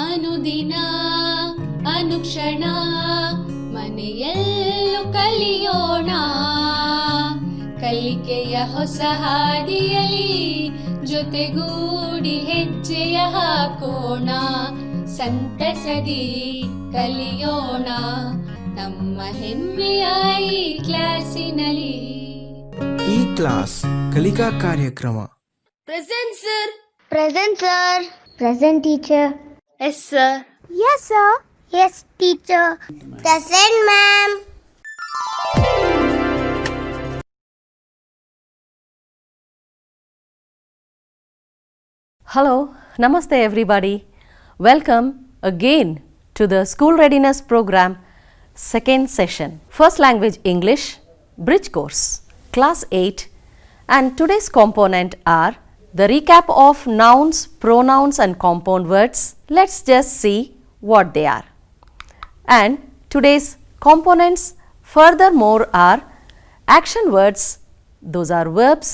ಅನುದಿನ ಅನುಕ್ಷಣ ಮನೆಯಲ್ಲೂ ಕಲಿಯೋಣ, ಕಲಿಕೆಯ ಹೊಸ ಹಾದಿಯಲಿ ಜೊತೆಗೂಡಿ ಹೆಜ್ಜೆಯ ಹಾಕೋಣ, ಸಂತಸದಿ ಕಲಿಯೋಣ ನಮ್ಮ ಹೆಮ್ಮೆಯ ಈ ಕ್ಲಾಸಿನಲ್ಲಿ. ಈ ಕ್ಲಾಸ್ ಕಲಿಕಾ ಕಾರ್ಯಕ್ರಮ. Present sir. Present, sir. Present, teacher. Yes sir. Yes, sir. Yes, teacher. Present, ma'am. Hello, Namaste everybody. Welcome again to the School Readiness Program second session. First language English, Bridge course, class 8, and today's component are the recap of nouns, pronouns and compound words. Let's just see what they are. And today's components furthermore are action words, those are verbs,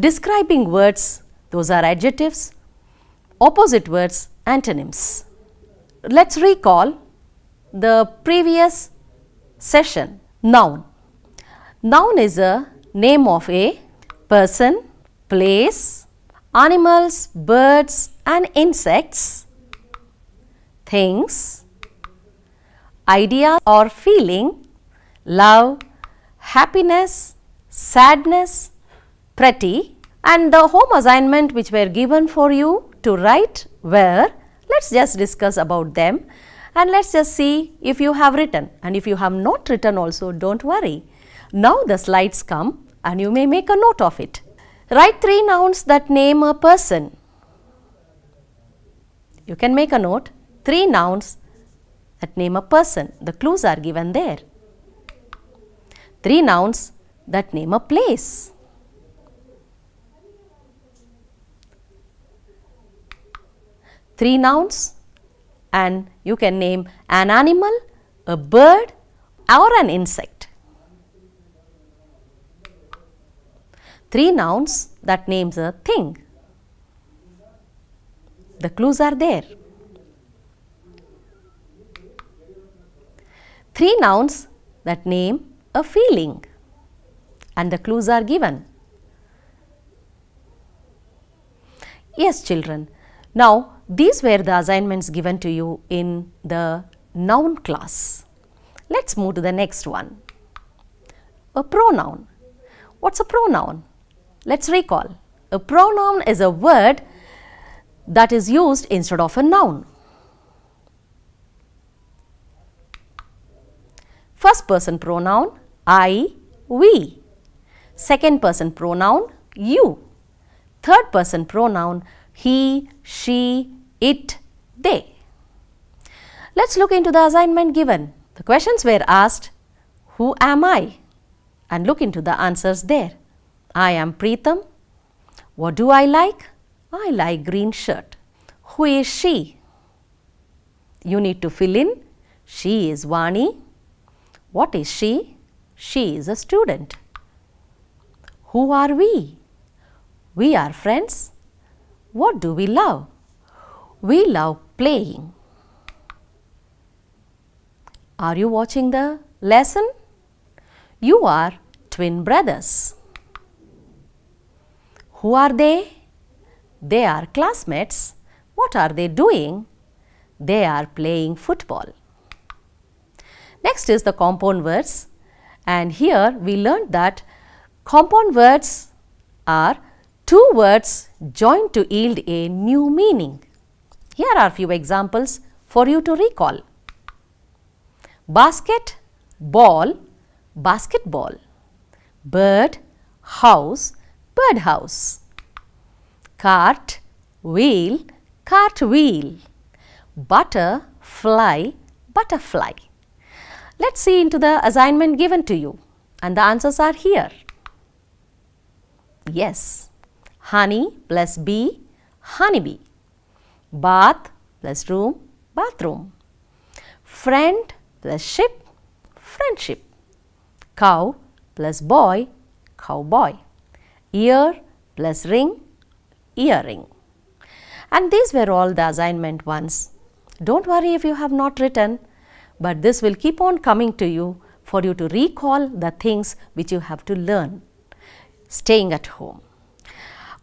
describing words, those are adjectives, opposite words, antonyms. Let's recall the previous session. Noun. Noun is a name of a person, place, animals, birds and insects, things, idea or feeling, love, happiness, sadness, pretty, and the home assignment which were given for you to write were, let's just discuss about them and let's just see if you have written, and if you have not written also, don't worry. Now the slides come and you may make a note of it. Write 3 nouns that name a person. You can make a note, 3 nouns that name a person. The clues are given there. 3 nouns that name a place. 3 nouns and you can name an animal, a bird or an insect. 3 nouns that names a thing. The clues are there. 3 nouns that name a feeling and the clues are given. Yes, children. Now, these were the assignments given to you in the noun class. Let's move to the next one. A pronoun. What's a pronoun? Let's recall. A pronoun is a word that is used instead of a noun. First person pronoun I, we. Second person pronoun you. Third person pronoun he, she, it, they. Let's look into the assignment given. The questions were asked, who am I? And look into the answers there. I am Preetham. What do I like? I like green shirt. Who is she? You need to fill in. She is Vani. What is she? She is a student. Who are we? We are friends. What do we love? We love playing. Are you watching the lesson? You are twin brothers. Who are they? They are classmates. What are they doing? They are playing football. Next is the compound words, and here we learned that compound words are 2 words joined to yield a new meaning. Here are few examples for you to recall. Basket, ball, basketball. Bird, house, birdhouse. Cart, wheel, cartwheel. Butter, fly, butterfly. Let's see into the assignment given to you, and the answers are here. Yes, honey plus bee, honeybee. Bath plus room, bathroom. Friend plus ship, friendship. Cow plus boy, cowboy. Ear plus ring, earring. And these were all the assignment ones Don't worry if you have not written, but this will keep on coming to you for you to recall the things which you have to learn staying at home.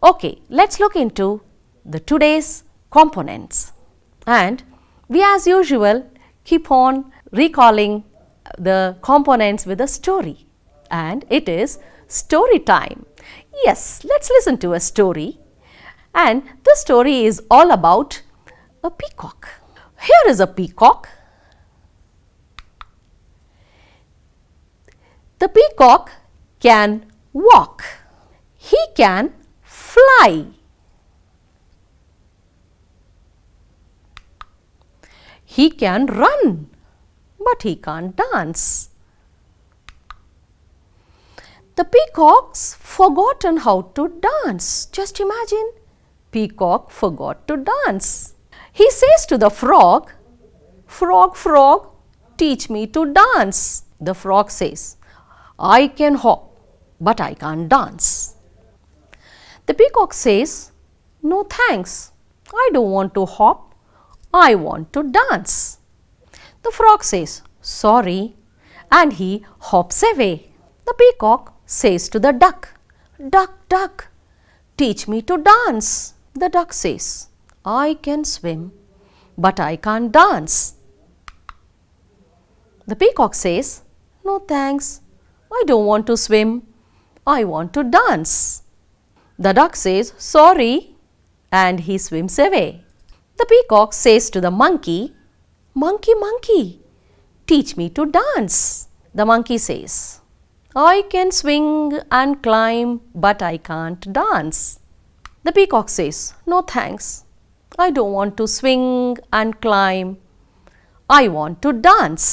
Okay, let's look into the today's components, and we as usual keep on recalling the components with a story, and it is story time. Yes, let's listen to a story, and the story is all about a peacock. Here is a peacock. The peacock can walk. He can fly. He can run, but he can't dance. The peacock's forgotten how to dance. Just imagine, peacock forgot to dance. He says to the frog, "Frog, frog, teach me to dance." The frog says, "I can hop, but I can't dance." The peacock says, "No thanks, I don't want to hop, I want to dance." The frog says, "Sorry," and he hops away. The peacock says to the duck, "Duck, duck, teach me to dance." The duck says, "I can swim, but I can't dance." The peacock says, "No thanks, I don't want to swim, I want to dance." The duck says, "Sorry," and he swims away. The peacock says to the monkey, "Monkey, monkey, teach me to dance." The monkey says, "I can swing and climb, but I can't dance." The peacock says, "No thanks, I don't want to swing and climb, I want to dance."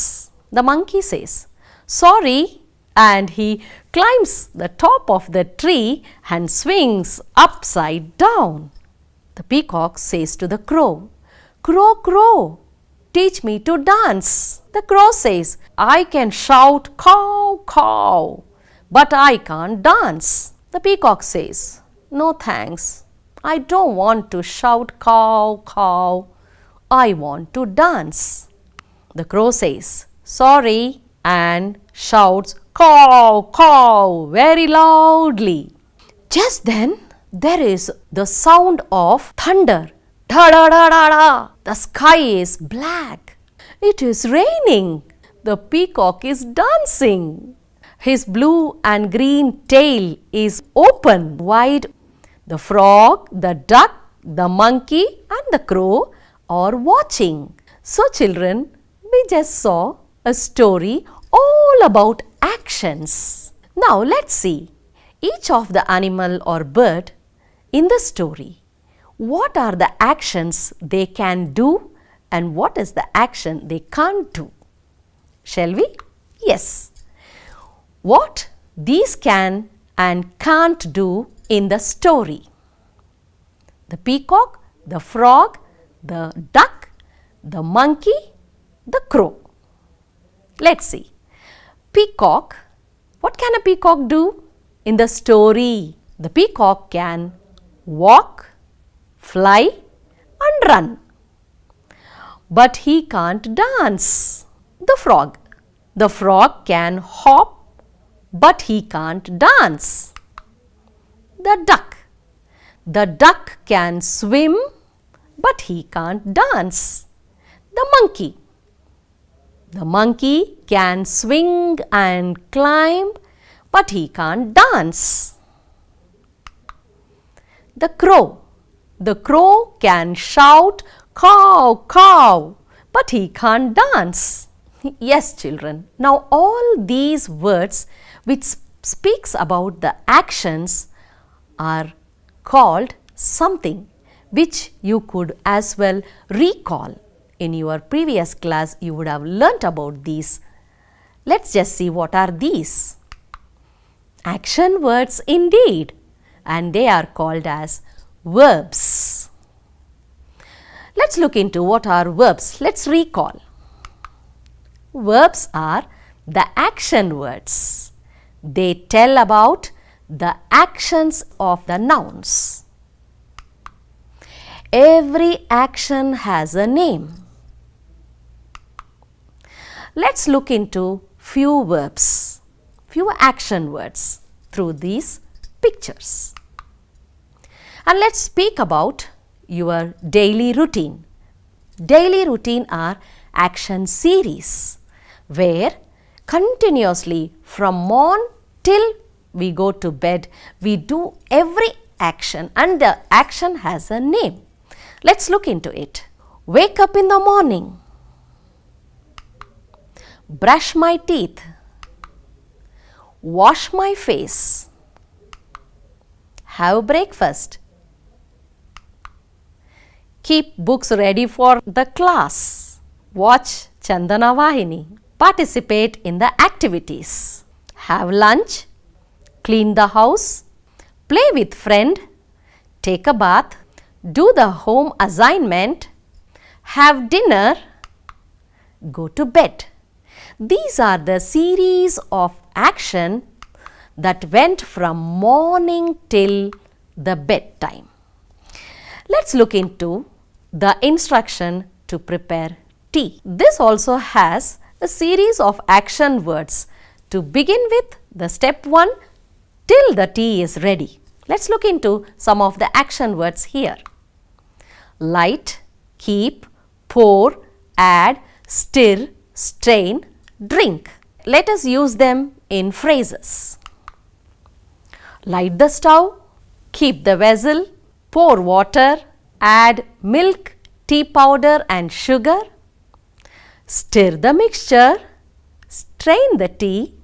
The monkey says, "Sorry," and he climbs the top of the tree and swings upside down. The peacock says to the crow, "Crow, crow, teach me to dance." The crow says, "I can shout caw, caw, but I can't dance." The peacock says, "No thanks, I don't want to shout caw, caw, I want to dance." The crow says, "Sorry," and shouts caw, caw very loudly. Just then there is the sound of thunder. Da da da da da. The sky is black. It is raining. The peacock is dancing. His blue and green tail is open wide. The frog, the duck, the monkey and the crow are watching. So children, we just saw a story all about actions. Now let's see each of the animal or bird in the story. What are the actions they can do and what is the action they can't do? Shall we? Yes. What these can and can't do in the story? The peacock, the frog, the duck, the monkey, the crow. Let's see. Peacock. What can a peacock do? In the story, the peacock can walk, fly and run. But he can't dance. The frog. The frog can hop, but he can't dance. The duck. The duck can swim, but he can't dance. The monkey. The monkey can swing and climb, but he can't dance. The crow. The crow can shout caw, caw, but he can't dance. Yes, children. Now all these words which speaks about the actions are called something which you could as well recall. In your previous class you would have learnt about these. Let's just see what are these. Action words indeed, and they are called as verbs. Let's look into what are verbs. Let's recall. Verbs are the action words. They tell about the actions of the nouns. Every action has a name. Let's look into few verbs, few action words through these pictures. And let's speak about your daily routine. Daily routine are action series where continuously from morn till we go to bed, we do every action and the action has a name. Let's look into it. Wake up in the morning. Brush my teeth. Wash my face. Have breakfast. Keep books ready for the class. Watch Chandana Vahini. Participate in the activities. Have lunch. Clean the house. Play with friend. Take a bath. Do the home assignment. Have dinner. Go to bed. These are the series of action that went from morning till the bedtime. Let's look into the instruction to prepare tea. This also has a series of action words to begin with the step 1 till the tea is ready. Let's look into some of the action words here. Light, keep, pour, add, stir, strain, drink. Let us use them in phrases. Light the stove, keep the vessel, pour water, add milk, tea powder and sugar, stir the mixture, strain the tea,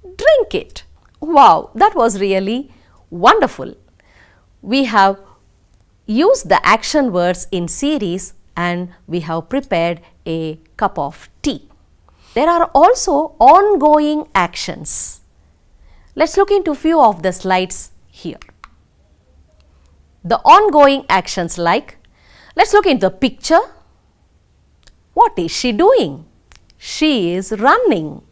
drink it. Wow, that was really wonderful. We have used the action words in series and we have prepared a cup of tea. There are also ongoing actions. Let's look into few of the slides here. The ongoing actions like, let's look into the picture. What is she doing? She is running.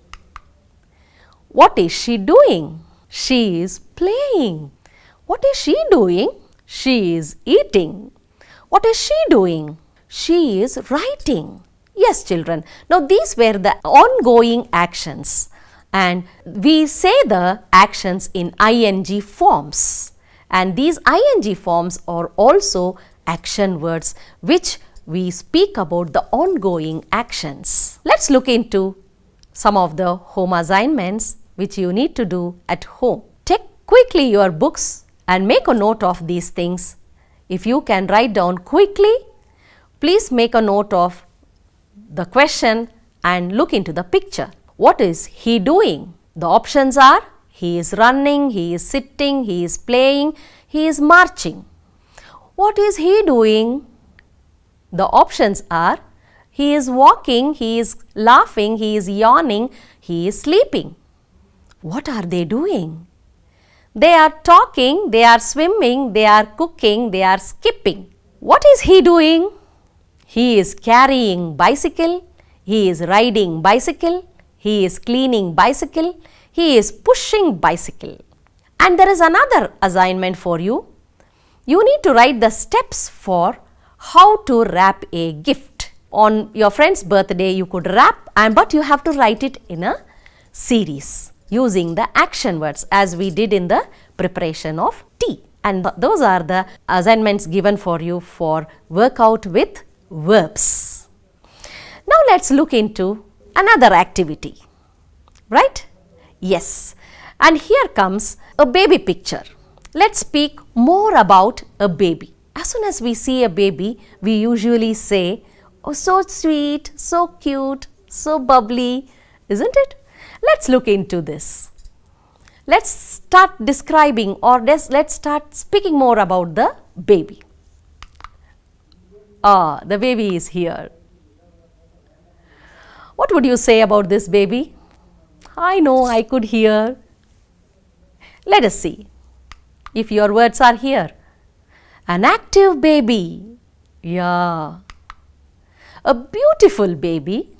What is she doing? She is playing. What is she doing? She is eating. What is she doing? She is writing. Yes, children. Now, these were the ongoing actions and we say the actions in ing forms. And these ing forms are also action words which we speak about the ongoing actions. Let's look into some of the home assignments which you need to do at home. Take quickly your books and make a note of these things. If you can write down quickly, please make a note of the question and look into the picture. What is he doing? The options are he is running, he is sitting, he is playing, he is marching. What is he doing? The options are he is walking, he is laughing, he is yawning, he is sleeping. What are they doing? They are talking, they are swimming, they are cooking, they are skipping. What is he doing? He is carrying bicycle, he is riding bicycle, he is cleaning bicycle, he is pushing bicycle. And there is another assignment for you. You need to write the steps for how to wrap a gift. On your friend's birthday, you could wrap, but you have to write it in a series using the action words as we did in the preparation of tea. And those are the assignments given for you for workout with verbs. Now let's look into another activity, right? Yes. And here comes a baby picture. Let's speak more about a baby. As soon as we see a baby, we usually say, oh, so sweet, so cute, so bubbly, isn't it? Let's look into this. Let's start describing or let's start speaking more about the baby. Ah, the baby is here. What would you say about this baby? I know, I could hear. Let us see if your words are here. An active baby. Yeah. A beautiful baby.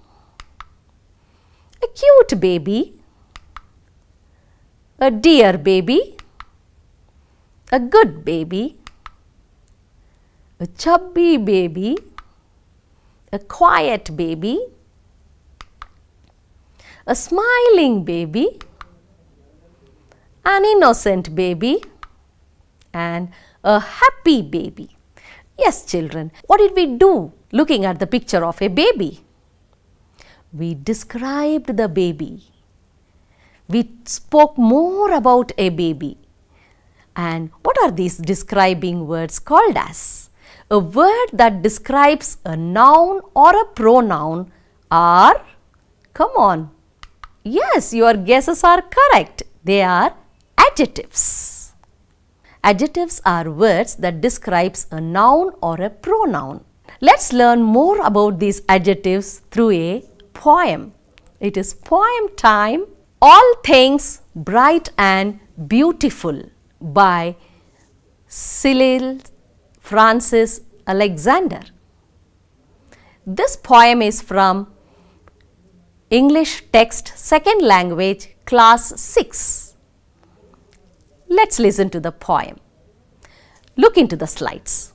A cute baby. A dear baby. A good baby. A chubby baby. A quiet baby. a smiling baby, an innocent baby, and a happy baby. Yes, children, what did we do looking at the picture of a baby? We described the baby. We spoke more about a baby. And what are these describing words called as? A word that describes a noun or a pronoun are, come on, yes, your guesses are correct. They are adjectives. Adjectives are words that describes a noun or a pronoun. Let's learn more about these adjectives through a poem. It is poem time. All Things Bright and Beautiful by Cyril Francis Alexander. This poem is from English text second language class 6. Let's listen to the poem. Look into the slides.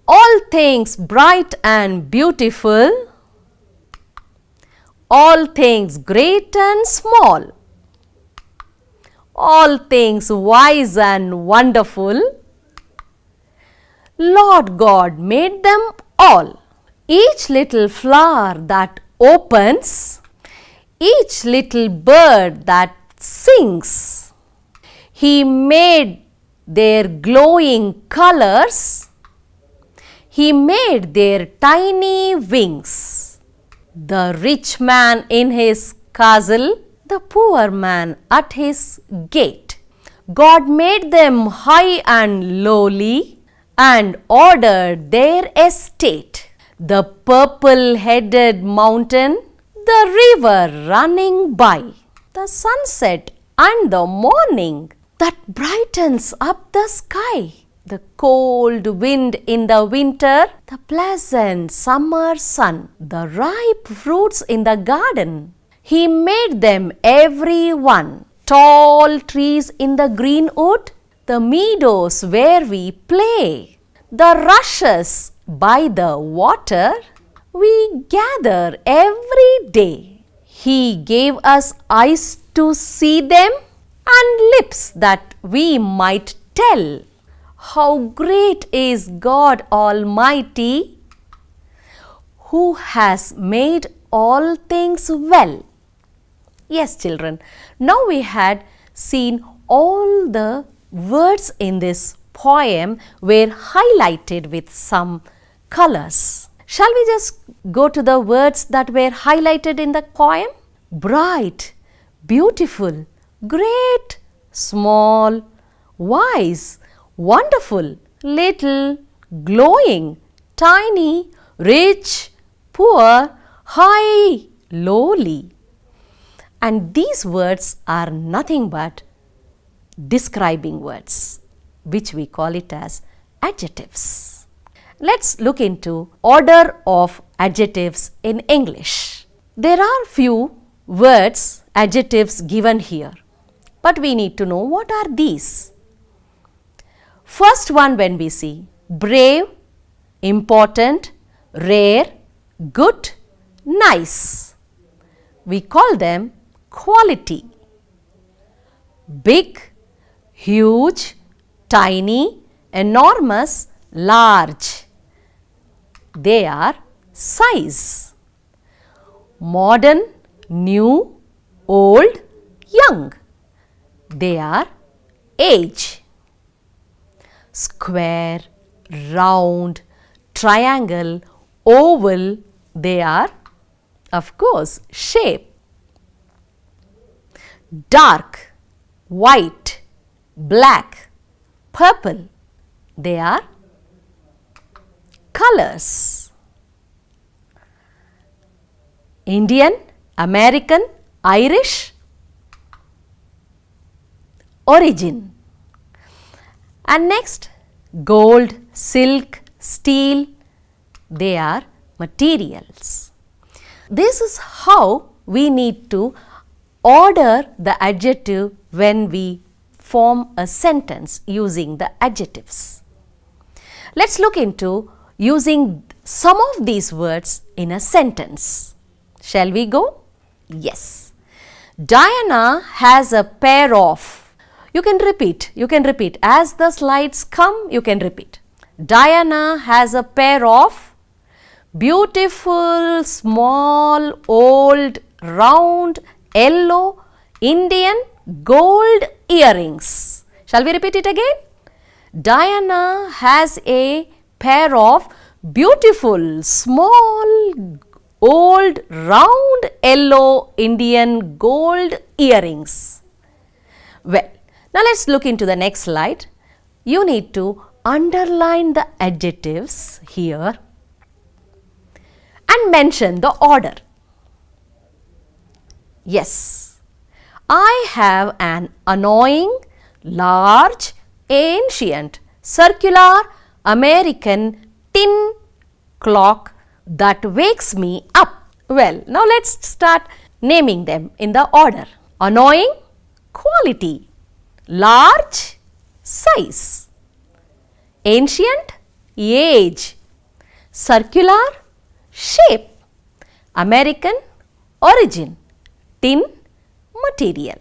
All things bright and beautiful, all things great and small, all things wise and wonderful, Lord God made them all. Each little flower that opens, each little bird that sings, He made their glowing colors, He made their tiny wings. The rich man in his castle, the poor man at his gate. God made them high and lowly and ordered their estate. The purple-headed mountain, the river running by, the sunset and the morning that brightens up the sky, the cold wind in the winter, the pleasant summer sun, the ripe fruits in the garden. He made them every one. Tall trees in the green wood, the meadows where we play, the rushes by the water we gather every day. He gave us eyes to see them and lips that we might tell. How great is God Almighty, who has made all things well. Yes, children, now we had seen all the words in this poem were highlighted with some colors. Shall we just go to the words that were highlighted in the poem? Bright, beautiful, great, small, wise, wonderful, little, glowing, tiny, rich, poor, high, lowly. And these words are nothing but describing words, which we call it as adjectives. Let's look into order of adjectives in English. There are few words, adjectives given here, but we need to know what are these. First one, when we see brave, important, rare, good, nice, we call them quality. Big, huge, tiny, enormous, large, they are size. Modern, new, old, young, they are age. Square, round, triangle, oval, they are, of course, shape. Dark, white, black, purple, they are colors. Indian, American, Irish, origin. And next, gold, silk, steel, they are materials. This is how we need to order the adjective when we form a sentence using the adjectives. Let's look into using some of these words in a sentence. Shall we go? Yes. Diana has a pair of. You can repeat. As the slides come, you can repeat. Diana has a pair of beautiful, small, old, round, yellow, Indian gold earrings. Shall we repeat it again? Diana has a pair of beautiful, small, old, round, yellow, Indian gold earrings. Well, now let's look into the next slide. You need to underline the adjectives here and mention the order. Yes, I have an annoying, large, ancient, circular, American tin clock that wakes me up. Well, now let's start naming them in the order. Annoying, quality. Large, size. Ancient, age. Circular, shape. American, origin. Tin, material.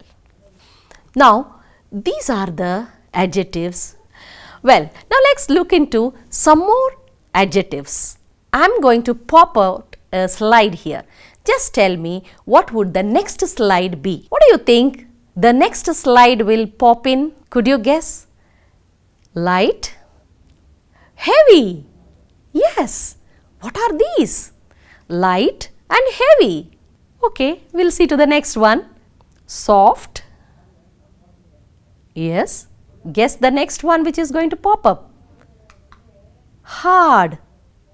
Now, these are the adjectives. Well, now let's look into some more adjectives. I am going to pop out a slide here. Just tell me what would the next slide be. What do you think the next slide will pop in? Could you guess? Light, heavy. Yes. What are these? Light and heavy. Okay, we'll see to the next one. Soft. Yes. Guess the next one which is going to pop up. Hard.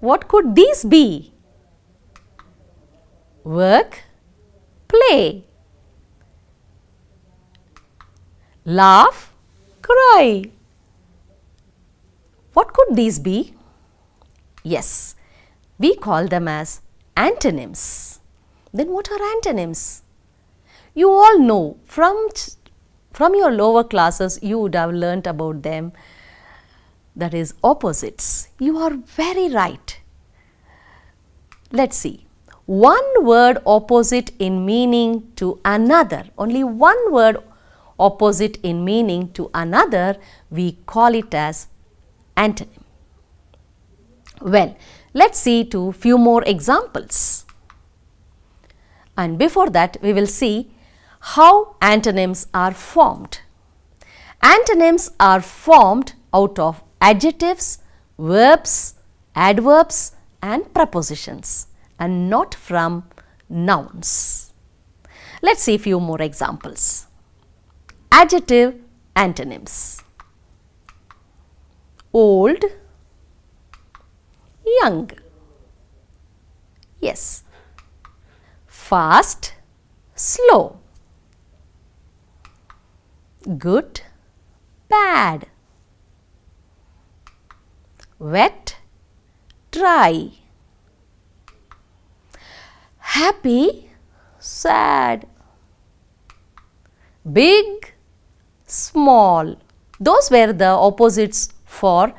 What could these be? Work, play. Laugh, cry. What could these be? Yes, we call them as antonyms. Then what are antonyms? You all know from your lower classes you would have learnt about them. That is opposites. You are very right. Let's see. One word opposite in meaning to another. Only one word opposite in meaning to another, we call it as antonym. Well, let's see to few more examples. And before that, we will see how antonyms are formed. Antonyms are formed out of adjectives, verbs, adverbs and prepositions and not from nouns. Let's see few more examples. Adjective antonyms. Old, young. Yes. Fast, slow. Good, bad. Wet, dry. Happy, sad. Big, small. Those were the opposites for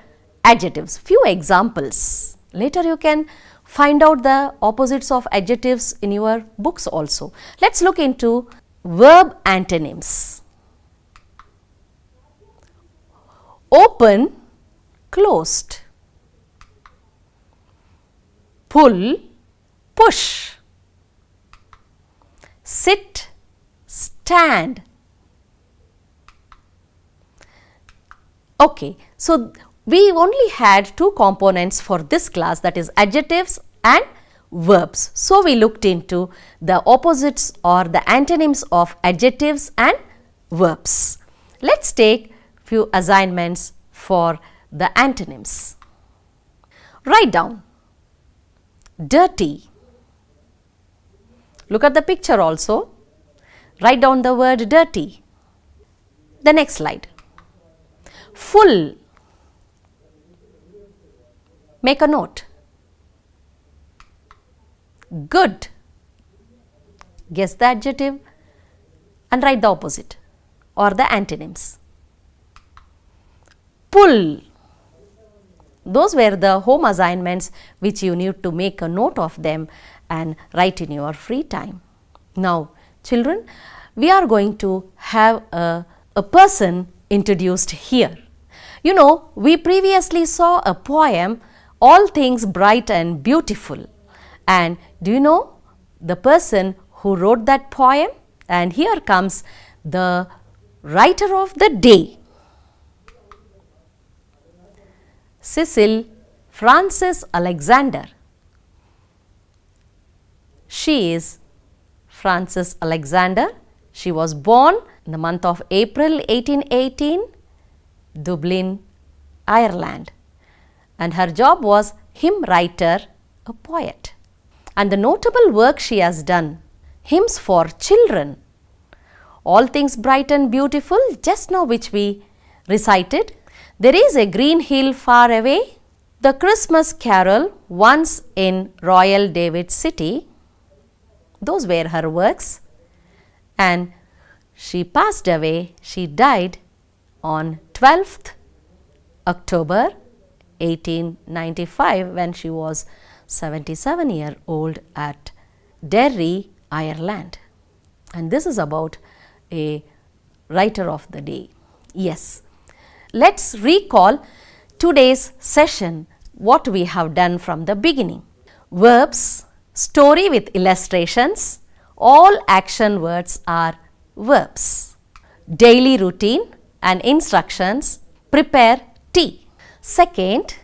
adjectives. Few examples. Later you can find out the opposites of adjectives in your books also. Let's look into verb antonyms. Open, closed. Pull, push. Sit, stand. Okay, so we only had two components for this class, that is adjectives and verbs. So we looked into the opposites or the antonyms of adjectives and verbs. Let's take few assignments for the antonyms. Write down dirty. Look at the picture also. Write down the word dirty. The next slide. Full. Make a note. Good. Guess the adjective and write the opposite or the antonyms. Pull. Those were the home assignments which you need to make a note of them and write in your free time. Now, children, we are going to have a person introduced here. You know, we previously saw a poem, All Things Bright and Beautiful. And do you know the person who wrote that poem? And here comes the writer of the day. Cecil Frances Alexander. She is Frances Alexander. She was born in the month of April 1818, Dublin, Ireland. And her job was hymn writer, a poet. And the notable work she has done, hymns for children, All Things Bright and Beautiful, just now which we recited. There is a green hill far away, The Christmas Carol, Once in Royal David City. Those were her works. And she passed away, she died on 12th October 1895 when she was 77-year-old at Derry, Ireland. And this is about a writer of the day. Yes, let's recall today's session, what we have done from the beginning. Verbs, story with illustrations, all action words are verbs. Daily routine and instructions, prepare tea. Second,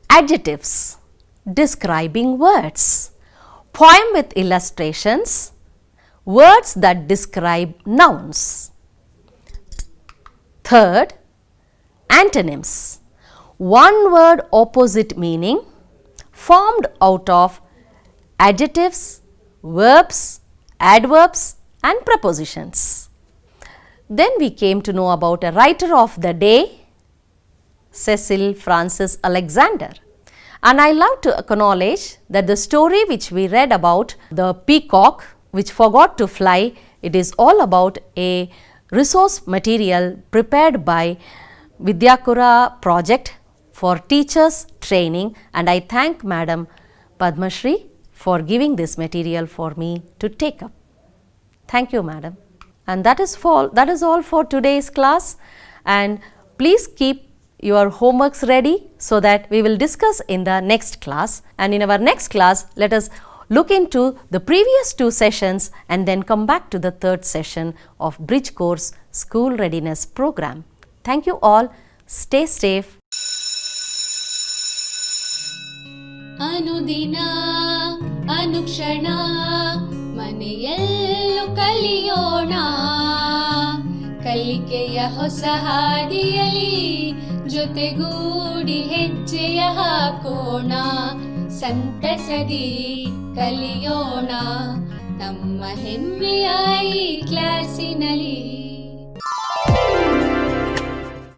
adjectives, describing words. Poem with illustrations, words that describe nouns. Third, antonyms, one word opposite meaning formed out of adjectives, verbs, adverbs and prepositions. Then we came to know about a writer of the day, Cecil Frances Alexander. And I love to acknowledge that the story which we read about the peacock which forgot to fly, it is all about a resource material prepared by Vidyakura project for teachers training, and I thank Madam Padma Shri for giving this material for me to take up. Thank you, Madam. And that is all for today's class, and please keep your homeworks ready so that we will discuss in the next class. And in our next class, let us look into the previous two sessions and then come back to the third session of Bridge Course School Readiness Program. Thank you all. Stay safe. ಅನುದಿನ ಅನುಕ್ಷಣ ಮನೆಯಲ್ಲೂ ಕಲಿಯೋಣ, ಕಲಿಕೆಯ ಹೊಸ ಹಾದಿಯಲಿ ಜೊತೆಗೂಡಿ ಹೆಜ್ಜೆಯ ಹಾಕೋಣ, ಸಂತಸದಿ ಕಲಿಯೋಣ ನಮ್ಮ ಹೆಮ್ಮೆಯ ಈ ಕ್ಲಾಸಿನಲ್ಲಿ.